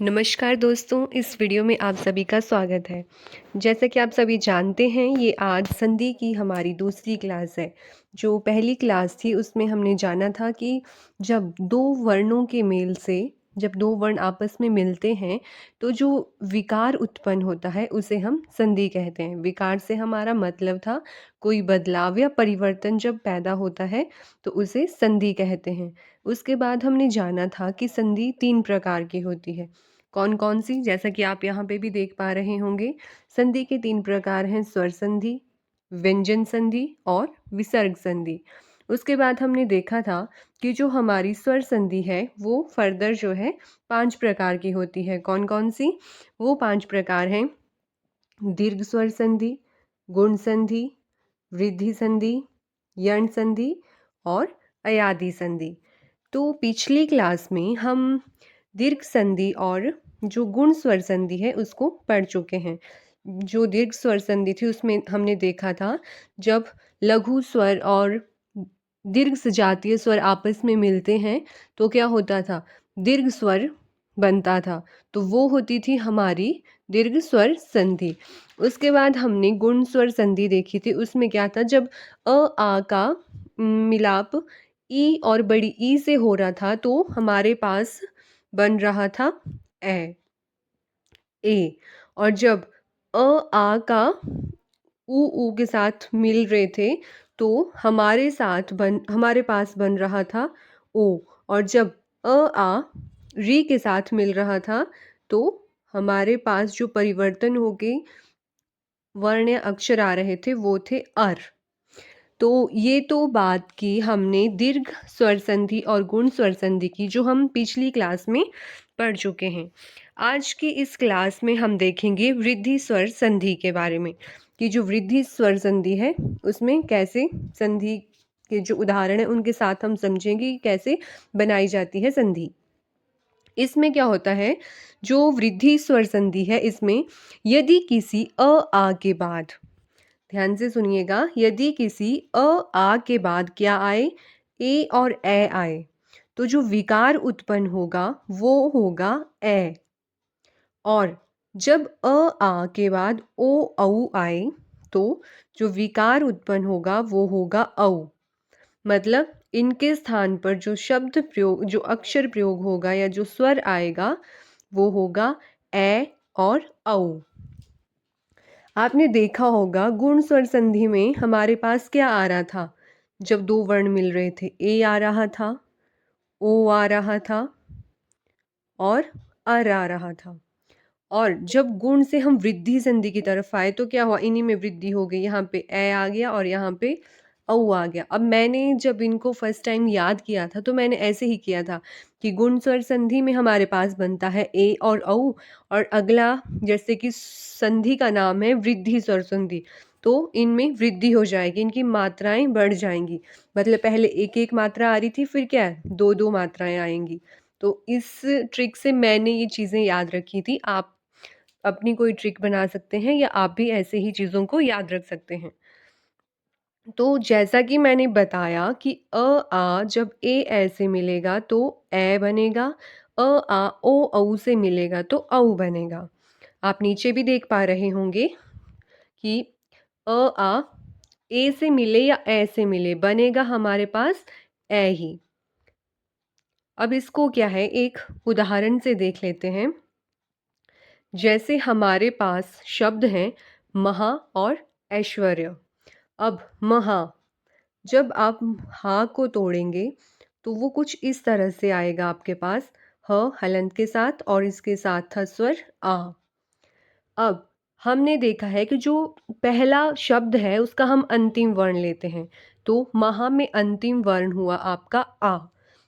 नमस्कार दोस्तों, इस वीडियो में आप सभी का स्वागत है। जैसा कि आप सभी जानते हैं, ये आज संधि की हमारी दूसरी क्लास है। जो पहली क्लास थी उसमें हमने जाना था कि जब दो वर्णों के मेल से जब दो वर्ण आपस में मिलते हैं तो जो विकार उत्पन्न होता है उसे हम संधि कहते हैं। विकार से हमारा मतलब था कोई बदलाव या परिवर्तन जब पैदा होता है तो उसे संधि कहते हैं। उसके बाद हमने जाना था कि संधि 3 प्रकार की होती है। कौन-कौन सी? जैसा कि आप यहाँ पे भी देख पा रहे होंगे, संधि के 3 प्रकार हैं स्वर संधि, व्यंजन संधि और विसर्ग संधि। उसके बाद हमने देखा था कि जो हमारी स्वर संधि है वो फर्दर जो है 5 प्रकार की होती है। कौन-कौन सी? वो 5 प्रकार हैं दीर्घ स्वर संधि, गुण संधि, वृद्धि संधि, यण संधि और अयादि संधि। तो पिछली क्लास में हम दीर्घ संधि और जो गुण स्वर संधि है उसको पढ़ चुके हैं। जो दीर्घ स्वर संधि थी उसमें हमने देखा था जब लघु स्वर और दीर्घ सजातीय स्वर आपस में मिलते हैं तो क्या होता था? दीर्घ स्वर बनता था। तो वो होती थी हमारी दीर्घ स्वर संधि। उसके बाद हमने गुण स्वर संधि देखी थी। उसमें क्या था? जब आ का मिलाप ई और बड़ी ई से हो रहा था तो हमारे पास बन रहा था ए। और जब आ का ऊ के साथ मिल रहे थे तो हमारे पास बन रहा था ओ। और जब आ री के साथ मिल रहा था तो हमारे पास जो परिवर्तन हो के वर्ण या अक्षर आ रहे थे वो थे अर। तो ये तो बात की हमने दीर्घ स्वर संधि और गुण स्वर संधि की, जो हम पिछली क्लास में पढ़ चुके हैं। आज की इस क्लास में हम देखेंगे वृद्धि स्वर संधि के बारे में कि जो वृद्धि स्वर संधि है उसमें कैसे संधि के जो उदाहरण हैं उनके साथ हम समझेंगे कि कैसे बनाई जाती है संधि। इसमें क्या होता है, जो वृद्धि स्वर संधि है इसमें यदि किसी आ के बाद, ध्यान से सुनिएगा, यदि किसी आ के बाद क्या आए, ए और ए आए, तो जो विकार उत्पन्न होगा वो होगा ए। और जब आ के बाद ओ औ आए तो जो विकार उत्पन्न होगा वो होगा औ। मतलब इनके स्थान पर जो शब्द प्रयोग, जो अक्षर प्रयोग होगा या जो स्वर आएगा वो होगा ए और औ। आपने देखा होगा गुण स्वर संधि में हमारे पास क्या आ रहा था? जब दो वर्ण मिल रहे थे, ए आ रहा था, ओ आ रहा था और अर आ रहा था। और जब गुण से हम वृद्धि संधि की तरफ आए तो क्या हुआ? इन्हीं में वृद्धि हो गई। यहाँ पे ए आ गया और यहाँ पे औ आ गया। अब मैंने जब इनको फर्स्ट टाइम याद किया था तो मैंने ऐसे ही किया था कि गुण स्वर संधि में हमारे पास बनता है ए और औ, और अगला जैसे कि संधि का नाम है वृद्धि स्वर संधि, तो इनमें वृद्धि हो जाएगी, इनकी मात्राएं बढ़ जाएंगी। मतलब पहले एक एक मात्रा आ रही थी, फिर क्या है, दो दो मात्राएं आएंगी। तो इस ट्रिक से मैंने ये चीज़ें याद रखी थी। आप अपनी कोई ट्रिक बना सकते हैं या आप भी ऐसे ही चीज़ों को याद रख सकते हैं। तो जैसा कि मैंने बताया कि आ जब ए ऐसे मिलेगा तो ए बनेगा, आ ओ औ से मिलेगा तो औ बनेगा। आप नीचे भी देख पा रहे होंगे कि आ ए से मिले या ए से मिले बनेगा हमारे पास ए ही। अब इसको क्या है, एक उदाहरण से देख लेते हैं। जैसे हमारे पास शब्द हैं महा और ऐश्वर्य। अब महा, जब आप हा को तोड़ेंगे तो वो कुछ इस तरह से आएगा आपके पास, ह हलंत के साथ और इसके साथ था स्वर आ। अब हमने देखा है कि जो पहला शब्द है उसका हम अंतिम वर्ण लेते हैं, तो महा में अंतिम वर्ण हुआ आपका आ।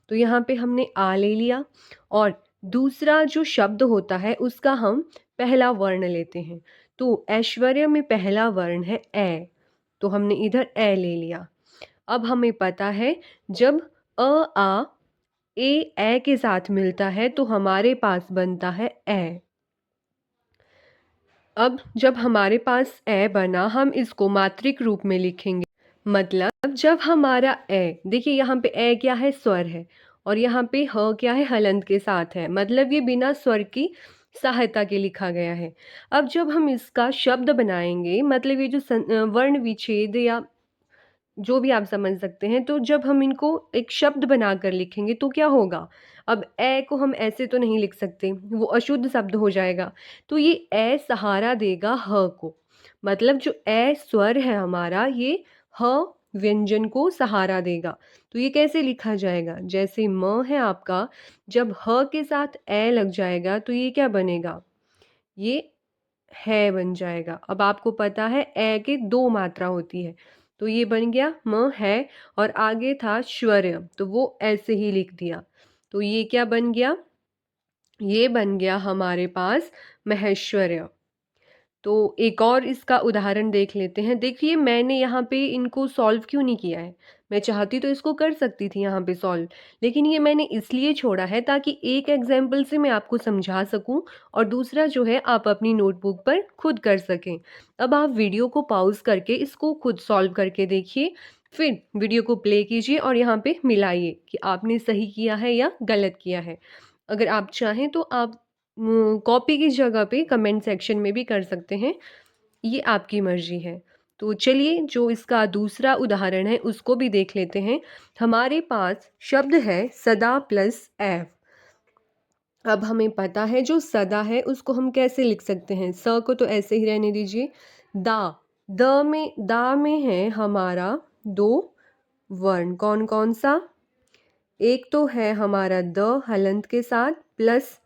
तो यहाँ पे हमने आ ले लिया। और दूसरा जो शब्द होता है उसका हम पहला वर्ण लेते हैं। तो ऐश्वर्य में पहला वर्ण है ए, तो हमने इधर ए ले लिया। अब हमें पता है जब आ ए के साथ मिलता है तो हमारे पास बनता है ए। अब जब हमारे पास ए बना, हम इसको मात्रिक रूप में लिखेंगे। मतलब जब हमारा ए, देखिए यहाँ पे ए क्या है, स्वर है, और यहाँ पे ह क्या है, हलंत के साथ है, मतलब ये बिना स्वर की सहायता के लिखा गया है। अब जब हम इसका शब्द बनाएंगे, मतलब ये जो वर्ण विच्छेद या जो भी आप समझ सकते हैं, तो जब हम इनको एक शब्द बनाकर लिखेंगे तो क्या होगा। अब ए को हम ऐसे तो नहीं लिख सकते, वो अशुद्ध शब्द हो जाएगा। तो ये ए सहारा देगा ह को, मतलब जो ए स्वर है हमारा, ये ह व्यंजन को सहारा देगा। तो ये कैसे लिखा जाएगा, जैसे म है आपका, जब ह के साथ ए लग जाएगा तो ये क्या बनेगा, ये है बन जाएगा। अब आपको पता है ए के दो मात्रा होती है, तो ये बन गया म है, और आगे था श्वर्य, तो वो ऐसे ही लिख दिया। तो ये क्या बन गया, ये बन गया हमारे पास महेश्वर्य। तो एक और इसका उदाहरण देख लेते हैं। देखिए मैंने यहाँ पे इनको सॉल्व क्यों नहीं किया है, मैं चाहती तो इसको कर सकती थी यहाँ पे सॉल्व, लेकिन ये मैंने इसलिए छोड़ा है ताकि एक एग्जाम्पल से मैं आपको समझा सकूं, और दूसरा जो है आप अपनी नोटबुक पर खुद कर सकें। अब आप वीडियो को पॉज करके इसको खुद सॉल्व करके देखिए, फिर वीडियो को प्ले कीजिए और यहाँ पे मिलाइए कि आपने सही किया है या गलत किया है। अगर आप चाहें तो आप कॉपी की जगह पे कमेंट सेक्शन में भी कर सकते हैं, ये आपकी मर्जी है। तो चलिए जो इसका दूसरा उदाहरण है उसको भी देख लेते हैं। हमारे पास शब्द है सदा प्लस एव। अब हमें पता है जो सदा है उसको हम कैसे लिख सकते हैं, स को तो ऐसे ही रहने दीजिए। दा, दा में है हमारा दो वर्ण, कौन कौन सा, एक तो है हमारा द हलंत के साथ, प्लस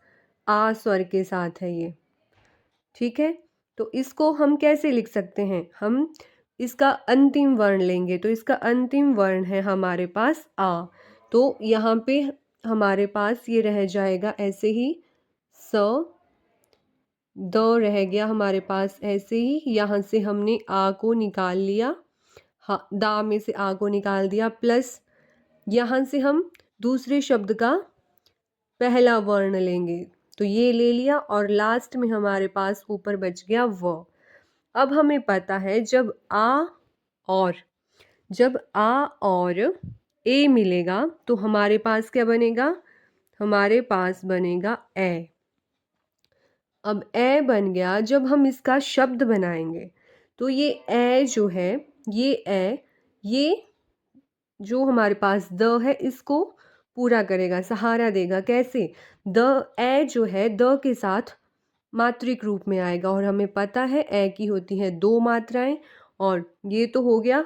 आ स्वर के साथ है ये, ठीक है। तो इसको हम कैसे लिख सकते हैं, हम इसका अंतिम वर्ण लेंगे, तो इसका अंतिम वर्ण है हमारे पास आ। तो यहाँ पे हमारे पास ये रह जाएगा ऐसे ही, स, द रह गया हमारे पास ऐसे ही, यहाँ से हमने आ को निकाल लिया, हाँ दा में से आ को निकाल दिया, प्लस यहाँ से हम दूसरे शब्द का पहला वर्ण लेंगे, तो ये ले लिया, और लास्ट में हमारे पास ऊपर बच गया व। अब हमें पता है और जब आ और ए मिलेगा तो हमारे पास क्या बनेगा, हमारे पास बनेगा ए। अब ए बन गया, जब हम इसका शब्द बनाएंगे तो ये ए जो है, ये जो हमारे पास द है इसको पूरा करेगा, सहारा देगा। कैसे, द ए जो है द के साथ मात्रिक रूप में आएगा, और हमें पता है ए की होती है दो मात्राएं, और ये तो हो गया।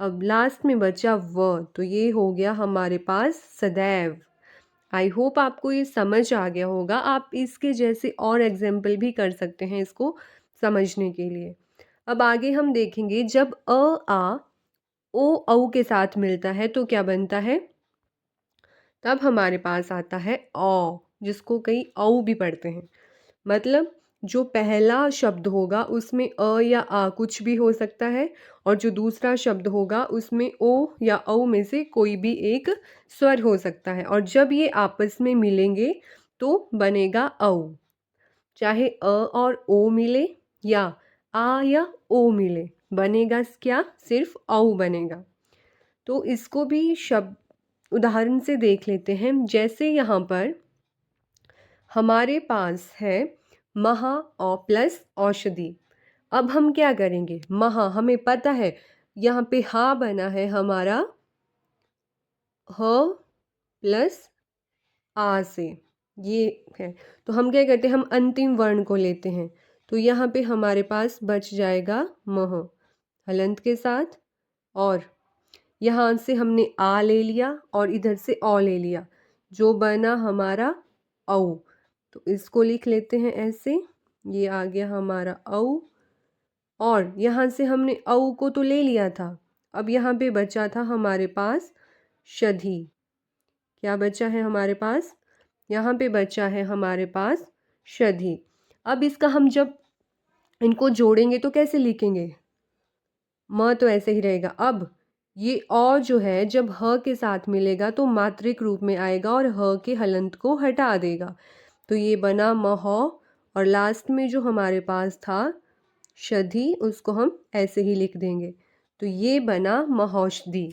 अब लास्ट में बचा व, तो ये हो गया हमारे पास सदैव। आई होप आपको ये समझ आ गया होगा। आप इसके जैसे और एग्जाम्पल भी कर सकते हैं इसको समझने के लिए। अब आगे हम देखेंगे, जब आ ओ औ के साथ मिलता है तो क्या बनता है, तब हमारे पास आता है औ, जिसको कई औ भी पढ़ते हैं। मतलब जो पहला शब्द होगा उसमें अ या आ कुछ भी हो सकता है, और जो दूसरा शब्द होगा उसमें ओ या औ में से कोई भी एक स्वर हो सकता है, और जब ये आपस में मिलेंगे तो बनेगा औ। चाहे अ और ओ मिले या आ या ओ मिले, बनेगा क्या, सिर्फ औ बनेगा। तो इसको भी शब्द उदाहरण से देख लेते हैं। जैसे यहाँ पर हमारे पास है महा और प्लस औषधि। अब हम क्या करेंगे, महा हमें पता है यहाँ पे हा बना है हमारा ह प्लस आ से, ये है। तो हम क्या करते हैं, हम अंतिम वर्ण को लेते हैं, तो यहाँ पे हमारे पास बच जाएगा मह हलंत के साथ, और यहाँ से हमने आ ले लिया और इधर से औ ले लिया, जो बना हमारा औ। तो इसको लिख लेते हैं ऐसे, ये आ गया हमारा औ, और यहाँ से हमने औ को तो ले लिया था। अब यहाँ पे बचा था हमारे पास शधि। क्या बचा है हमारे पास, यहाँ पे बचा है हमारे पास शधि। अब इसका हम जब इनको जोड़ेंगे तो कैसे लिखेंगे, म तो ऐसे ही रहेगा। अब ये औ जो है जब ह के साथ मिलेगा तो मात्रिक रूप में आएगा और ह के हलंत को हटा देगा, तो ये बना मह, और लास्ट में जो हमारे पास था शधि उसको हम ऐसे ही लिख देंगे, तो ये बना महौषधि।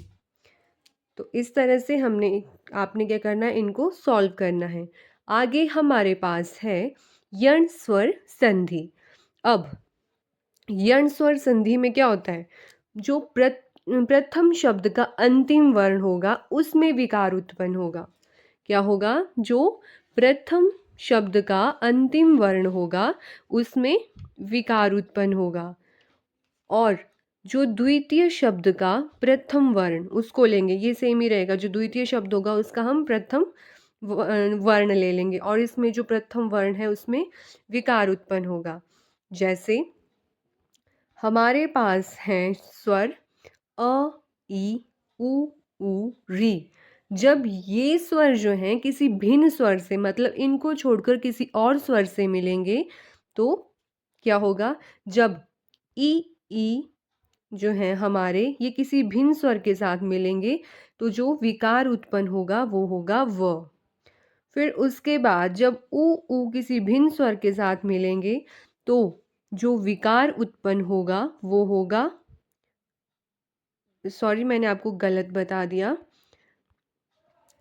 तो इस तरह से आपने क्या करना है, इनको सॉल्व करना है। आगे हमारे पास है यण स्वर संधि। अब यण स्वर संधि में क्या होता है, जो प्रथम शब्द का अंतिम वर्ण होगा उसमें विकार उत्पन्न होगा। क्या होगा, जो प्रथम शब्द का अंतिम वर्ण होगा उसमें विकार उत्पन्न होगा, और जो द्वितीय शब्द का प्रथम वर्ण उसको लेंगे, ये सेम ही रहेगा, जो द्वितीय शब्द होगा उसका हम प्रथम वर्ण ले लेंगे, और इसमें जो प्रथम वर्ण है उसमें विकार उत्पन्न होगा। जैसे हमारे पास हैं स्वर अ, ई, उ, री। जब ये स्वर जो हैं किसी भिन्न स्वर से, मतलब इनको छोड़कर किसी और स्वर से मिलेंगे तो क्या होगा, जब ई जो है हमारे, ये किसी भिन्न स्वर के साथ मिलेंगे तो जो विकार उत्पन्न होगा वो होगा व। फिर उसके बाद जब ऊ किसी भिन्न स्वर के साथ मिलेंगे तो जो विकार उत्पन्न होगा वो होगा, सॉरी मैंने आपको गलत बता दिया,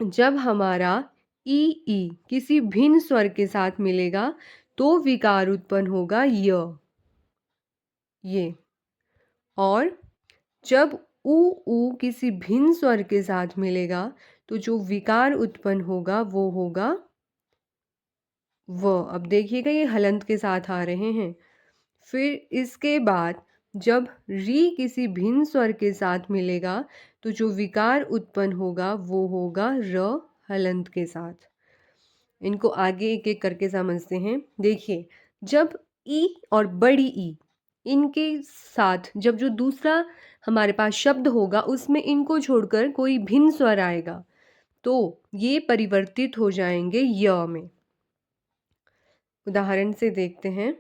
जब हमारा ई किसी भिन्न स्वर के साथ मिलेगा तो विकार उत्पन्न होगा ये। और जब ऊ किसी भिन्न स्वर के साथ मिलेगा तो जो विकार उत्पन्न होगा वो होगा व। अब देखिएगा ये हलंत के साथ आ रहे हैं। फिर इसके बाद जब री किसी भिन्न स्वर के साथ मिलेगा तो जो विकार उत्पन्न होगा वो होगा र हलंत के साथ। इनको आगे एक एक करके समझते हैं। देखिए, जब ई और बड़ी ई इनके साथ जब जो दूसरा हमारे पास शब्द होगा उसमें इनको छोड़कर कोई भिन्न स्वर आएगा तो ये परिवर्तित हो जाएंगे य में। उदाहरण से देखते हैं,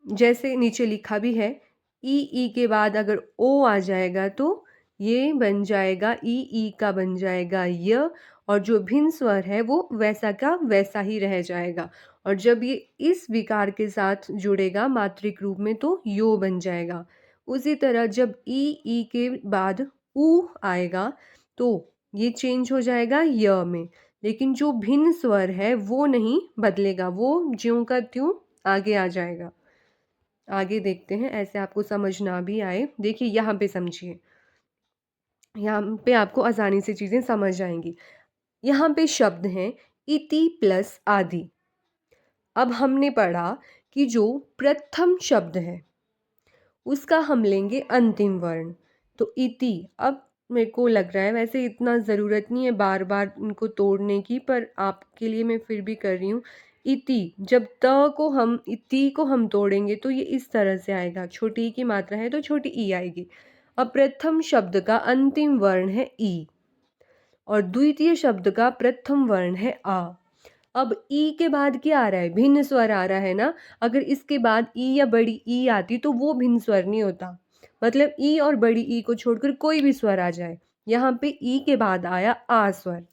जैसे नीचे लिखा भी है, ई के बाद अगर ओ आ जाएगा तो ये बन जाएगा ई का बन जाएगा य, और जो भिन्न स्वर है वो वैसा का वैसा ही रह जाएगा। और जब ये इस विकार के साथ जुड़ेगा मात्रिक रूप में तो यो बन जाएगा। उसी तरह जब ई के बाद ऊ आएगा तो ये चेंज हो जाएगा य में, लेकिन जो भिन्न स्वर है वो नहीं बदलेगा, वो ज्यों का त्यों आगे आ जाएगा। आगे देखते हैं, ऐसे आपको समझ ना भी आए। देखिए यहाँ पे समझिए, यहाँ पे आपको आसानी से चीज़ें समझ आएंगी। यहाँ पे शब्द हैं इति प्लस आदि। अब हमने पढ़ा कि जो प्रथम शब्द है उसका हम लेंगे अंतिम वर्ण, तो इति। अब मेरे को लग रहा है, वैसे इतना ज़रूरत नहीं है बार बार इनको तोड़ने की, पर आपके लिए मैं फिर भी कर रही हूँ। इति, जब इति को हम तोड़ेंगे तो ये इस तरह से आएगा, छोटी ई की मात्रा है तो छोटी ई आएगी। अब प्रथम शब्द का अंतिम वर्ण है ई और द्वितीय शब्द का प्रथम वर्ण है आ। अब ई के बाद क्या आ रहा है, भिन्न स्वर आ रहा है ना। अगर इसके बाद ई या बड़ी ई आती तो वो भिन्न स्वर नहीं होता, मतलब ई और बड़ी ई को छोड़कर कोई भी स्वर आ जाए। यहाँ पे ई के बाद आया आ स्वर,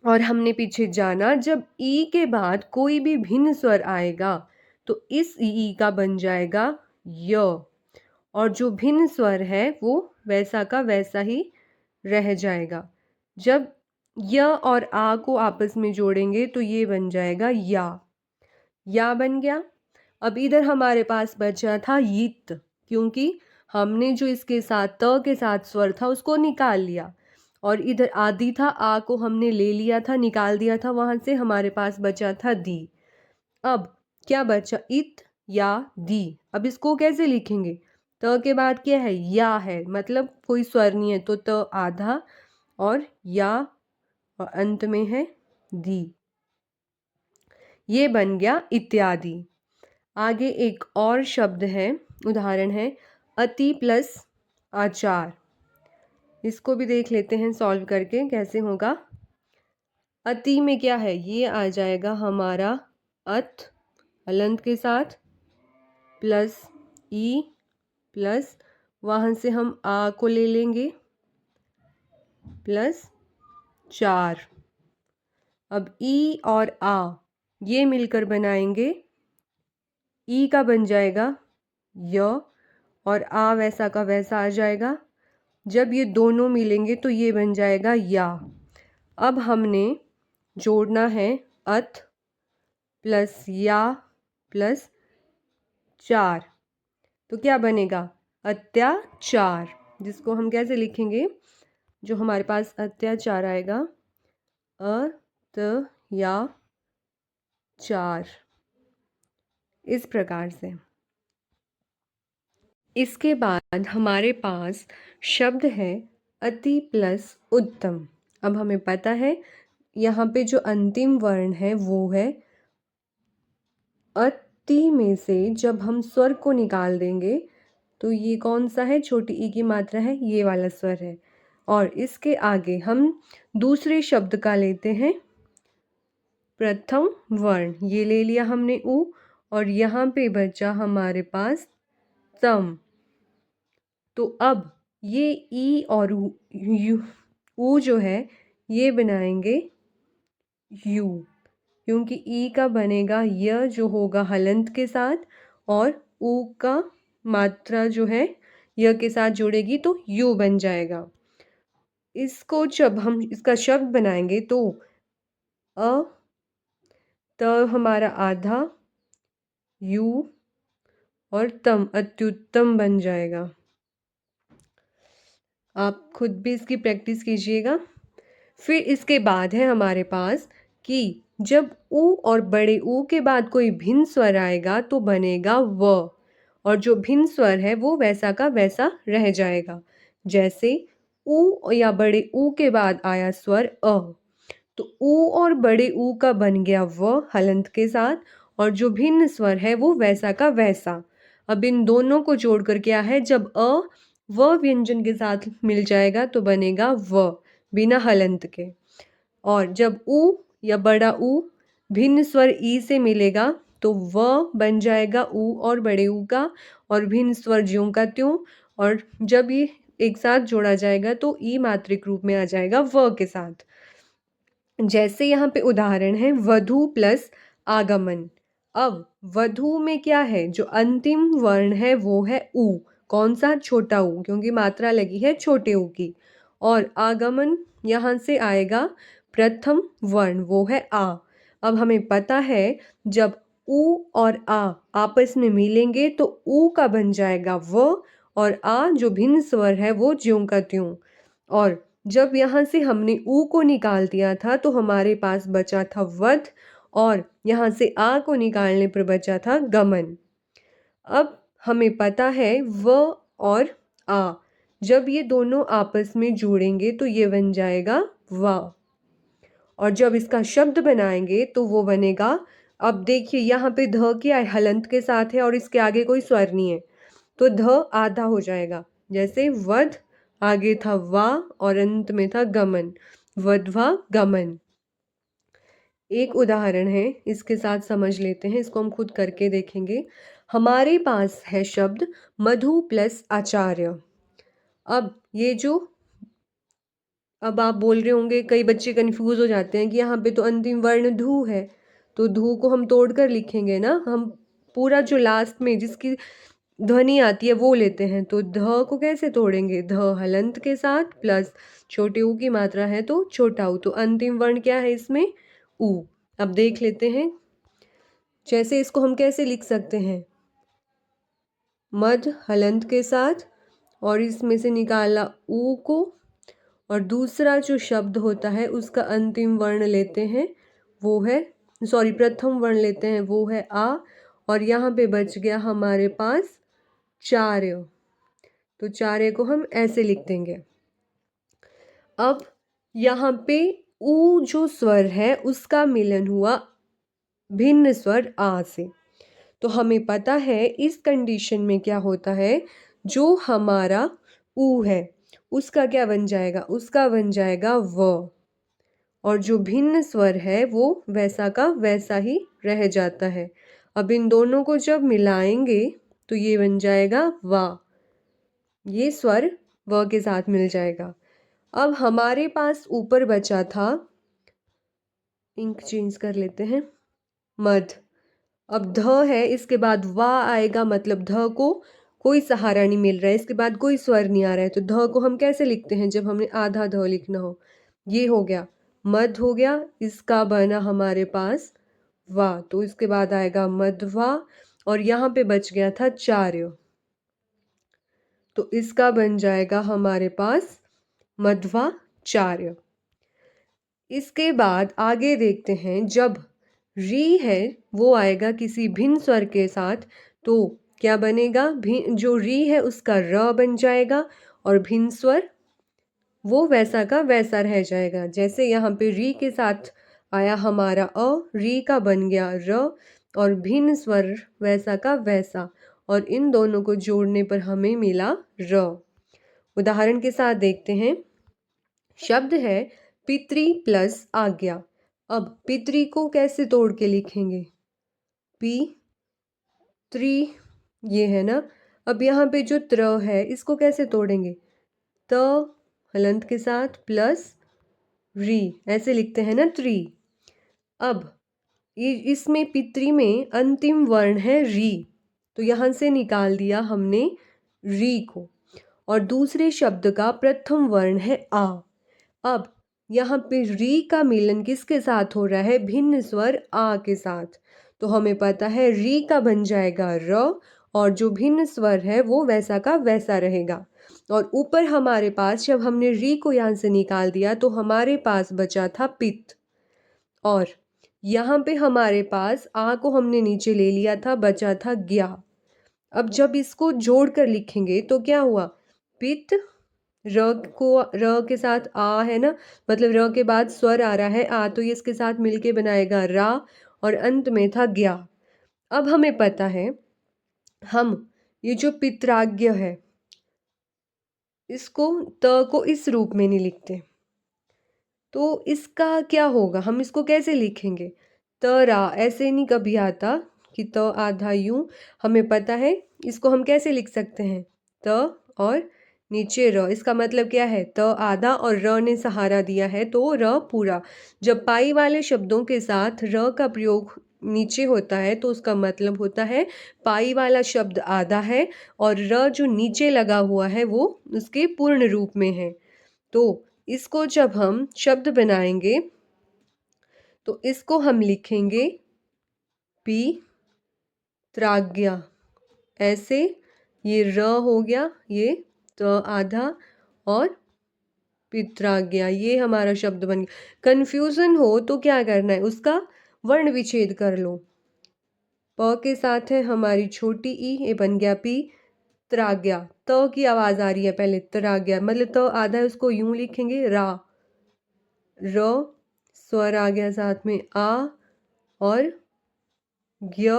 और हमने पीछे जाना जब ई के बाद कोई भी भिन्न स्वर आएगा तो इस ई का बन जाएगा य, और जो भिन्न स्वर है वो वैसा का वैसा ही रह जाएगा। जब य और आ को आपस में जोड़ेंगे तो ये बन जाएगा या बन गया। अब इधर हमारे पास बचा था यित, क्योंकि हमने जो इसके साथ त के साथ स्वर था उसको निकाल लिया, और इधर आदि था, आ को हमने ले लिया था, निकाल दिया था वहां से, हमारे पास बचा था दी। अब क्या बचा, इत या दी। अब इसको कैसे लिखेंगे, त के बाद क्या है, या है, मतलब कोई स्वर नहीं है तो त आधा और या और अंत में है दी, ये बन गया इत्यादि। आगे एक और शब्द है, उदाहरण है अति प्लस आचार। इसको भी देख लेते हैं सॉल्व करके कैसे होगा। अति में क्या है, ये आ जाएगा हमारा अत हलंत के साथ प्लस ई प्लस वहाँ से हम आ को ले लेंगे प्लस चार। अब ई और आ ये मिलकर बनाएंगे, ई का बन जाएगा य और आ वैसा का वैसा आ जाएगा, जब ये दोनों मिलेंगे तो ये बन जाएगा या। अब हमने जोड़ना है अत प्लस या प्लस चार, तो क्या बनेगा अत्याचार, जिसको हम कैसे लिखेंगे, जो हमारे पास अत्याचार आएगा चार, इस प्रकार से। इसके बाद हमारे पास शब्द है अति प्लस उत्तम। अब हमें पता है यहाँ पे जो अंतिम वर्ण है वो है अति में से जब हम स्वर को निकाल देंगे तो ये कौन सा है, छोटी ई की मात्रा है, ये वाला स्वर है। और इसके आगे हम दूसरे शब्द का लेते हैं प्रथम वर्ण, ये ले लिया हमने ऊ, और यहाँ पे बचा हमारे पास तम। तो अब ये ई और ऊ जो है ये बनाएंगे यू, क्योंकि ई का बनेगा य जो होगा हलंत के साथ, और ऊ का मात्रा जो है य के साथ जुड़ेगी तो यू बन जाएगा। इसको जब हम इसका शब्द बनाएंगे तो अ त हमारा आधा, यू और तम अत्युत्तम बन जाएगा। आप खुद भी इसकी प्रैक्टिस कीजिएगा। फिर इसके बाद है हमारे पास कि जब ऊ और बड़े ऊ के बाद कोई भिन्न स्वर आएगा तो बनेगा व, और जो भिन्न स्वर है वो वैसा का वैसा रह जाएगा। जैसे ऊ या बड़े ऊ के बाद आया स्वर अ, तो ऊ और बड़े ऊ का बन गया व हलंत के साथ, और जो भिन्न स्वर है वो वैसा का वैसा। अब इन दोनों को जोड़कर क्या है, जब अ व व्यंजन के साथ मिल जाएगा तो बनेगा व बिना हलंत के। और जब ऊ या बड़ा ऊ भिन्न स्वर ई से मिलेगा तो व बन जाएगा ऊ और बड़े ऊ का, और भिन्न स्वर ज्यों का त्यों। और जब ये एक साथ जोड़ा जाएगा तो ई मात्रिक रूप में आ जाएगा व के साथ। जैसे यहाँ पे उदाहरण है वधु प्लस आगमन। अब वधु में क्या है, जो अंतिम वर्ण है वो है ऊ, कौन सा, छोटा ऊ, क्योंकि मात्रा लगी है छोटे ऊ की। और आगमन यहाँ से आएगा प्रथम वर्ण, वो है आ। अब हमें पता है जब ऊ और आ आपस में मिलेंगे तो ऊ का बन जाएगा व, और आ जो भिन्न स्वर है वो ज्यों का त्यों। और जब यहाँ से हमने ऊ को निकाल दिया था तो हमारे पास बचा था वध, और यहाँ से आ को निकालने पर बचा था गमन। अब हमें पता है व और आ जब ये दोनों आपस में जुड़ेंगे तो ये बन जाएगा वा, और जब इसका शब्द बनाएंगे तो वो बनेगा, अब देखिए यहाँ पे ध क्या है, हलंत के साथ है और इसके आगे कोई स्वर नहीं है, तो ध आधा हो जाएगा। जैसे वध आगे था वा और अंत में था गमन, वधवा गमन। एक उदाहरण है, इसके साथ समझ लेते हैं, इसको हम खुद करके देखेंगे। हमारे पास है शब्द मधु प्लस आचार्य। अब ये जो, अब आप बोल रहे होंगे, कई बच्चे कंफ्यूज हो जाते हैं कि यहाँ पे तो अंतिम वर्ण धू है, तो धू को हम तोड़ कर लिखेंगे ना, हम पूरा जो लास्ट में जिसकी ध्वनि आती है वो लेते हैं। तो ध को कैसे तोड़ेंगे, ध हलंत के साथ प्लस छोटे ऊ की मात्रा है तो छोटा ऊ, तो अंतिम वर्ण क्या है इसमें, ऊ। अब देख लेते हैं, जैसे इसको हम कैसे लिख सकते हैं, मध हलंत के साथ और इसमें से निकाला ऊ को, और दूसरा जो शब्द होता है उसका अंतिम वर्ण लेते हैं वो है, सॉरी प्रथम वर्ण लेते हैं वो है आ, और यहाँ पे बच गया हमारे पास चार्य, तो चार्य को हम ऐसे लिख देंगे। अब यहाँ पे ऊ जो स्वर है उसका मिलन हुआ भिन्न स्वर आ से, तो हमें पता है इस कंडीशन में क्या होता है, जो हमारा ऊ है उसका क्या बन जाएगा, उसका बन जाएगा व, और जो भिन्न स्वर है वो वैसा का वैसा ही रह जाता है। अब इन दोनों को जब मिलाएंगे तो ये बन जाएगा वा, ये स्वर व के साथ मिल जाएगा। अब हमारे पास ऊपर बचा था, इंक चेंज कर लेते हैं, मध। अब ध है, इसके बाद वा आएगा, मतलब ध को कोई सहारा नहीं मिल रहा है, इसके बाद कोई स्वर नहीं आ रहा है, तो ध को हम कैसे लिखते हैं जब हमने आधा ध लिखना हो? ये हो गया, मध हो गया, इसका बना हमारे पास वा, तो इसके बाद आएगा मध्वा, और यहाँ पे बच गया था चार्य, तो इसका बन जाएगा हमारे पास मध्वाचार्य। इसके बाद आगे देखते हैं, जब री है वो आएगा किसी भिन्न स्वर के साथ, तो क्या बनेगा? जो री है उसका र बन जाएगा, और भिन्न स्वर वो वैसा का वैसा रह जाएगा। जैसे यहाँ पे री के साथ आया हमारा अ, री का बन गया र, और भिन्न स्वर वैसा का वैसा, और इन दोनों को जोड़ने पर हमें मिला र। उदाहरण के साथ देखते हैं, शब्द है पितरी प्लस आज्ञा। अब पितरी को कैसे तोड़ के लिखेंगे? पी त्री, ये है ना। अब यहाँ पे जो त्र है इसको कैसे तोड़ेंगे? त हलंत के साथ प्लस री, ऐसे लिखते हैं ना, त्री। अब इसमें पितरी में अंतिम वर्ण है री, तो यहाँ से निकाल दिया हमने री को, और दूसरे शब्द का प्रथम वर्ण है आ। अब यहाँ पे री का मिलन किसके साथ हो रहा है? भिन्न स्वर आ के साथ, तो हमें पता है री का बन जाएगा र, और जो भिन्न स्वर है वो वैसा का वैसा रहेगा। और ऊपर हमारे पास जब हमने री को यहाँ से निकाल दिया तो हमारे पास बचा था पित्त, और यहाँ पे हमारे पास आ को हमने नीचे ले लिया था, बचा था ज्ञा। अब जब इसको जोड़ कर लिखेंगे तो क्या हुआ? पित्त, र के साथ आ है ना, मतलब र के बाद स्वर आ रहा है आ, तो ये इसके साथ मिलके बनाएगा रा, और अंत में था ज्ञा। अब हमें पता है हम ये जो पित्राज्ञ है इसको त को इस रूप में नहीं लिखते, तो इसका क्या होगा? हम इसको कैसे लिखेंगे? तरा ऐसे नहीं कभी आता कि त आधा यूं, हमें पता है इसको हम कैसे लिख सकते हैं? त और नीचे र, इसका मतलब क्या है? त आधा और र ने सहारा दिया है तो र पूरा। जब पाई वाले शब्दों के साथ र का प्रयोग नीचे होता है तो उसका मतलब होता है पाई वाला शब्द आधा है, और र जो नीचे लगा हुआ है वो उसके पूर्ण रूप में है। तो इसको जब हम शब्द बनाएंगे तो इसको हम लिखेंगे पी त्राज्ञा, ऐसे। ये र हो गया, ये त आधा, और पित्राज्ञा, ये हमारा शब्द बन गया। कन्फ्यूजन हो तो क्या करना है? उसका वर्ण विच्छेद कर लो। प के साथ है हमारी छोटी ई, ये बन गया पी त्राज्ञा। त की आवाज आ रही है पहले, त्राज्ञा मतलब त आधा है, उसको यूं लिखेंगे रा, र स्वर आ गया साथ में आ, और ज्ञ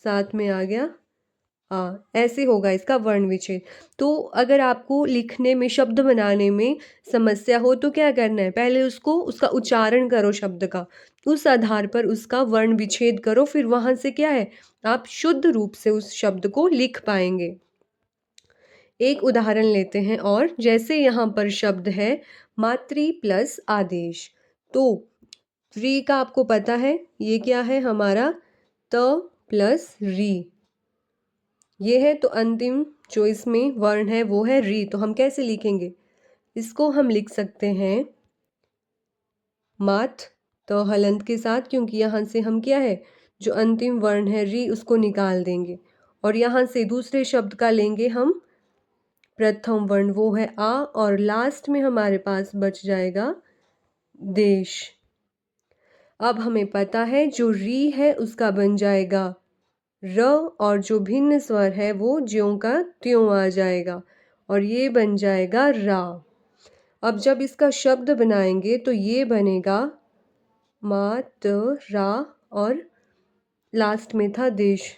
साथ में आ गया आ, ऐसे होगा इसका वर्ण विच्छेद। तो अगर आपको लिखने में, शब्द बनाने में समस्या हो तो क्या करना है? पहले उसका उच्चारण करो शब्द का, उस आधार पर उसका वर्ण विच्छेद करो, फिर वहां से क्या है, आप शुद्ध रूप से उस शब्द को लिख पाएंगे। एक उदाहरण लेते हैं, और जैसे यहाँ पर शब्द है मातृ प्लस आदेश, तो री का आपको पता है ये क्या है हमारा? त प्लस री, ये है, तो अंतिम जो इसमें वर्ण है वो है री, तो हम कैसे लिखेंगे? इसको हम लिख सकते हैं मात, तो हलंत के साथ, क्योंकि यहाँ से हम क्या है, जो अंतिम वर्ण है री उसको निकाल देंगे, और यहाँ से दूसरे शब्द का लेंगे हम प्रथम वर्ण, वो है आ, और लास्ट में हमारे पास बच जाएगा देश। अब हमें पता है जो री है उसका बन जाएगा र, और जो भिन्न स्वर है वो ज्यों का त्यों आ जाएगा, और ये बन जाएगा रा। अब जब इसका शब्द बनाएंगे तो ये बनेगा मा त रा, और लास्ट में था देश,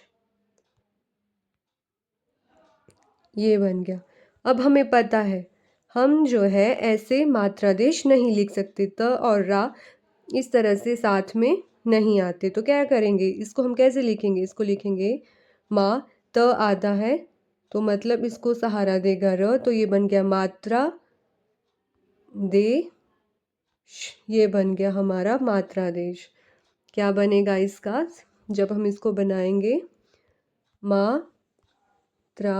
ये बन गया। अब हमें पता है हम जो है ऐसे मात्रादेश नहीं लिख सकते, त और रा इस तरह से साथ में नहीं आते, तो क्या करेंगे? इसको हम कैसे लिखेंगे? इसको लिखेंगे माँ, त आधा है तो मतलब इसको सहारा देगा र, तो ये बन गया मात्रा दे, ये बन गया हमारा मात्रादेश। क्या बनेगा इसका जब हम इसको बनाएंगे? मात्रा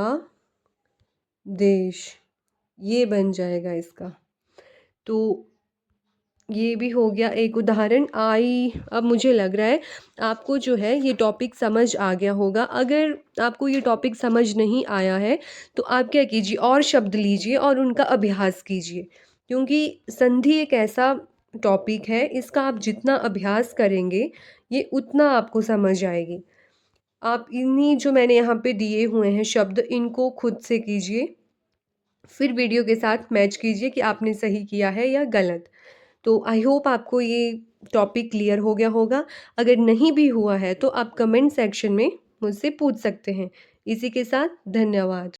देश, ये बन जाएगा इसका। तो ये भी हो गया एक उदाहरण। अब मुझे लग रहा है आपको जो है ये टॉपिक समझ आ गया होगा। अगर आपको ये टॉपिक समझ नहीं आया है तो आप क्या कीजिए, और शब्द लीजिए और उनका अभ्यास कीजिए, क्योंकि संधि एक ऐसा टॉपिक है, इसका आप जितना अभ्यास करेंगे ये उतना आपको समझ आएगी। आप इन्हीं जो मैंने यहाँ पे दिए हुए हैं शब्द, इनको खुद से कीजिए, फिर वीडियो के साथ मैच कीजिए कि आपने सही किया है या गलत। तो आई होप आपको ये टॉपिक क्लियर हो गया होगा। अगर नहीं भी हुआ है तो आप कमेंट सेक्शन में मुझसे पूछ सकते हैं। इसी के साथ धन्यवाद।